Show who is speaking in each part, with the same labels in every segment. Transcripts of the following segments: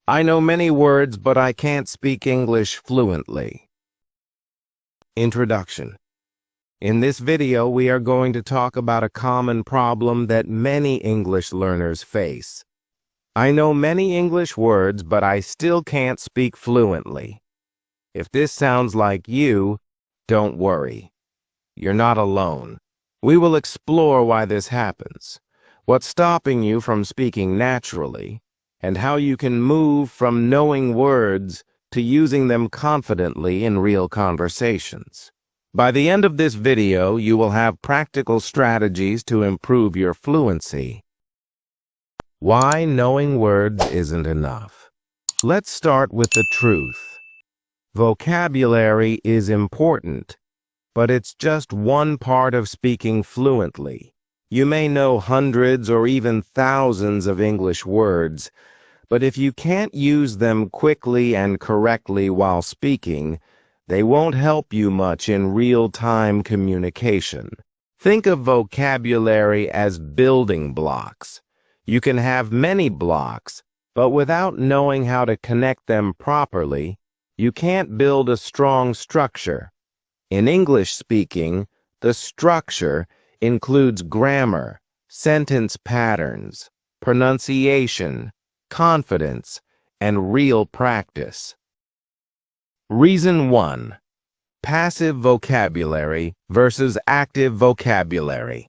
Speaker 1: I know many words, but I can't speak English fluently. Introduction. In this video, we are going to talk about a common problem that many English learners face. I know many English words, but I still can't speak fluently. If this sounds like you, don't worry. You're not alone. We will explore why this happens, what's stopping you from speaking naturally, and how you can move from knowing words to using them confidently in real conversations. By the end of this video, you will have practical strategies to improve your fluency. Why knowing words isn't enough. Let's start with the truth. Vocabulary is important, but it's just one part of speaking fluently. You may know hundreds or even thousands of English words, but if you can't use them quickly and correctly while speaking, they won't help you much in real-time communication. Think of vocabulary as building blocks. You can have many blocks, but without knowing how to connect them properly, you can't build a strong structure. In English speaking, the structure includes grammar, sentence patterns, pronunciation, confidence, and real practice. Reason 1. Passive vocabulary versus active vocabulary.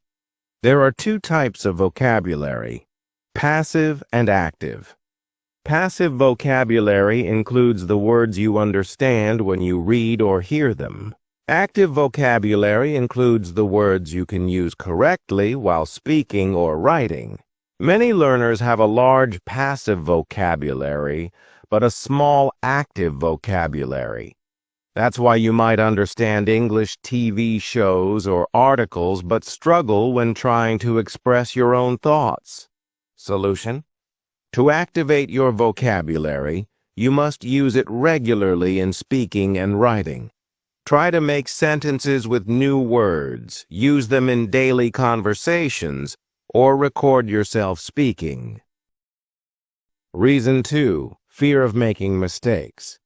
Speaker 1: There are two types of vocabulary, passive and active. Passive vocabulary includes the words you understand when you read or hear them. Active vocabulary includes the words you can use correctly while speaking or writing. Many learners have a large passive vocabulary, but a small active vocabulary. That's why you might understand English TV shows or articles but struggle when trying to express your own thoughts. Solution? To activate your vocabulary, you must use it regularly in speaking and writing. Try to make sentences with new words, use them in daily conversations, or record yourself speaking. Reason 2. Fear of making mistakes.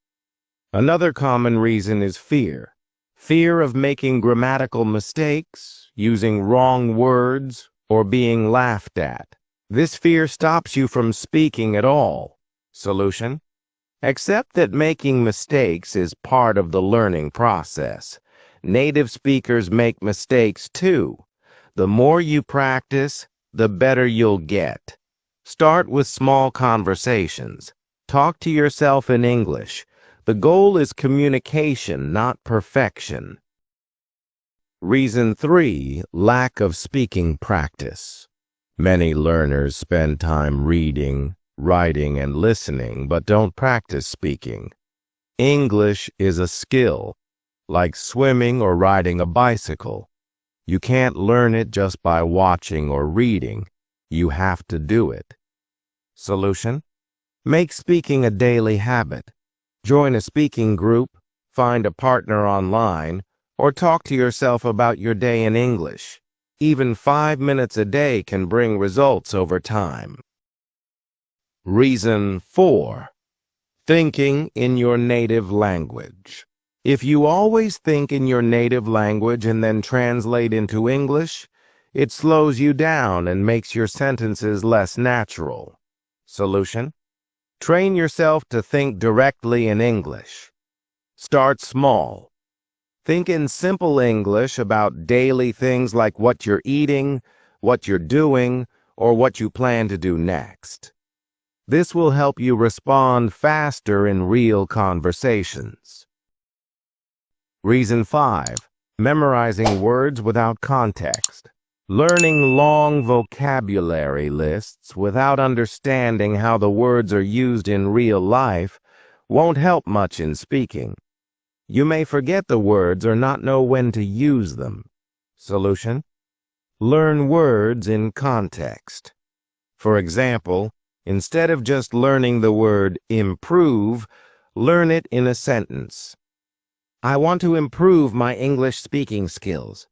Speaker 1: Another common reason is fear. Fear of making grammatical mistakes, using wrong words, or being laughed at. This fear stops you from speaking at all. Solution? Accept that making mistakes is part of the learning process. Native speakers make mistakes too. The more you practice, the better you'll get. Start with small conversations. Talk to yourself in English. The goal is communication, not perfection. Reason 3. Lack of speaking practice. Many learners spend time reading, writing, and listening, but don't practice speaking. English is a skill, like swimming or riding a bicycle. You can't learn it just by watching or reading. You have to do it. Solution? Make speaking a daily habit. Join a speaking group, find a partner online, or talk to yourself about your day in English. Even 5 minutes a day can bring results over time. Reason 4. Thinking in your native language. If you always think in your native language and then translate into English, it slows you down and makes your sentences less natural. Solution? Train yourself to think directly in English. Start small. Think in simple English about daily things like what you're eating, what you're doing, or what you plan to do next. This will help you respond faster in real conversations. Reason 5. Memorizing words without context. Learning long vocabulary lists without understanding how the words are used in real life won't help much in speaking. You may forget the words or not know when to use them. Solution? Learn words in context. For example, instead of just learning the word improve, learn it in a sentence. I want to improve my English speaking skills.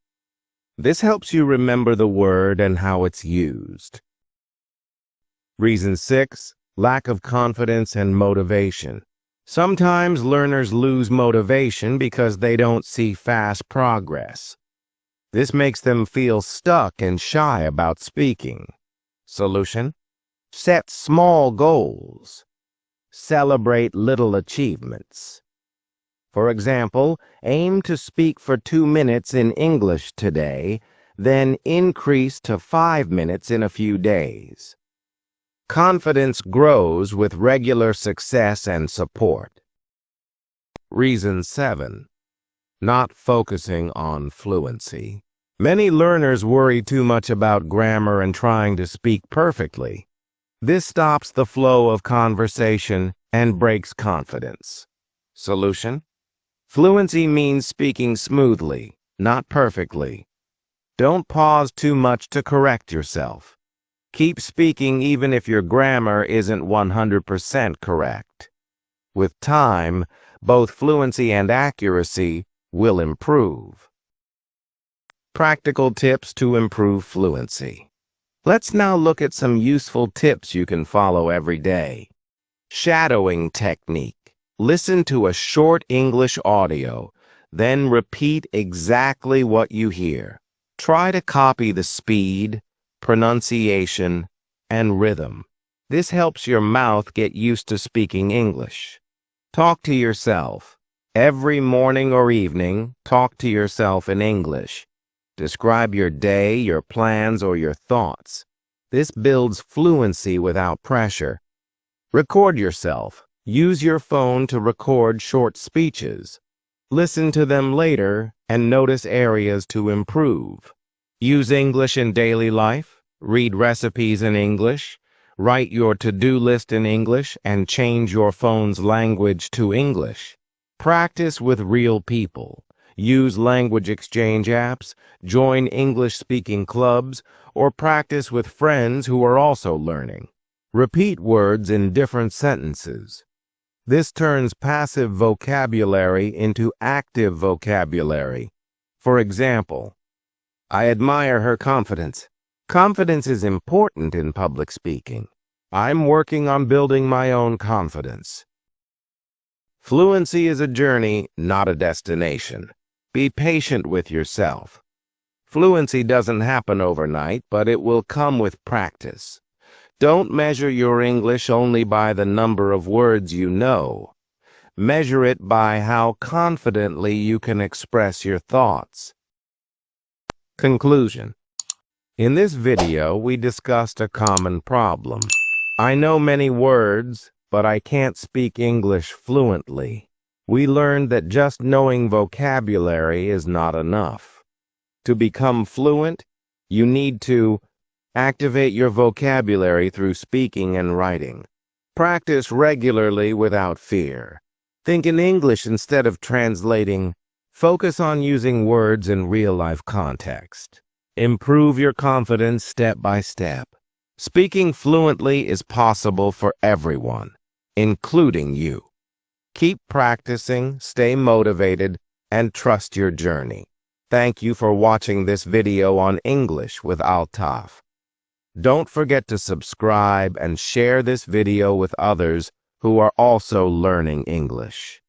Speaker 1: This helps you remember the word and how it's used. Reason 6. lack of confidence and motivation. Sometimes learners lose motivation because they don't see fast progress. This makes them feel stuck and shy about speaking. Solution: set small goals. Celebrate little achievements. For example, aim to speak for 2 minutes in English today, then increase to 5 minutes in a few days. Confidence grows with regular success and support. Reason 7. Not focusing on fluency. Many learners worry too much about grammar and trying to speak perfectly. This stops the flow of conversation and breaks confidence. Solution: fluency means speaking smoothly, not perfectly. Don't pause too much to correct yourself. Keep speaking even if your grammar isn't 100% correct. With time, both fluency and accuracy will improve. Practical tips to improve fluency. Let's now look at some useful tips you can follow every day. Shadowing technique. Listen to a short English audio, then repeat exactly what you hear. Try to copy the speed, pronunciation, and rhythm. This helps your mouth get used to speaking English. Talk to yourself. Every morning or evening, talk to yourself in English. Describe your day, your plans, or your thoughts. This builds fluency without pressure. Record yourself. Use your phone to record short speeches. Listen to them later and notice areas to improve. Use English in daily life. Read recipes in English. Write your to-do list in English and change your phone's language to English. Practice with real people. Use language exchange apps, join English-speaking clubs, or practice with friends who are also learning. Repeat words in different sentences. This turns passive vocabulary into active vocabulary. For example, I admire her confidence. Confidence is important in public speaking. I'm working on building my own confidence. Fluency is a journey, not a destination. Be patient with yourself. Fluency doesn't happen overnight, but it will come with practice. Don't measure your English only by the number of words you know. Measure it by how confidently you can express your thoughts. Conclusion. In this video, we discussed a common problem. I know many words, but I can't speak English fluently. We learned that just knowing vocabulary is not enough. To become fluent, you need to activate your vocabulary through speaking and writing. Practice regularly without fear. Think in English instead of translating. Focus on using words in real-life context. Improve your confidence step by step. Speaking fluently is possible for everyone, including you. Keep practicing, stay motivated, and trust your journey. Thank you for watching this video on English with Altaf. Don't forget to subscribe and share this video with others who are also learning English.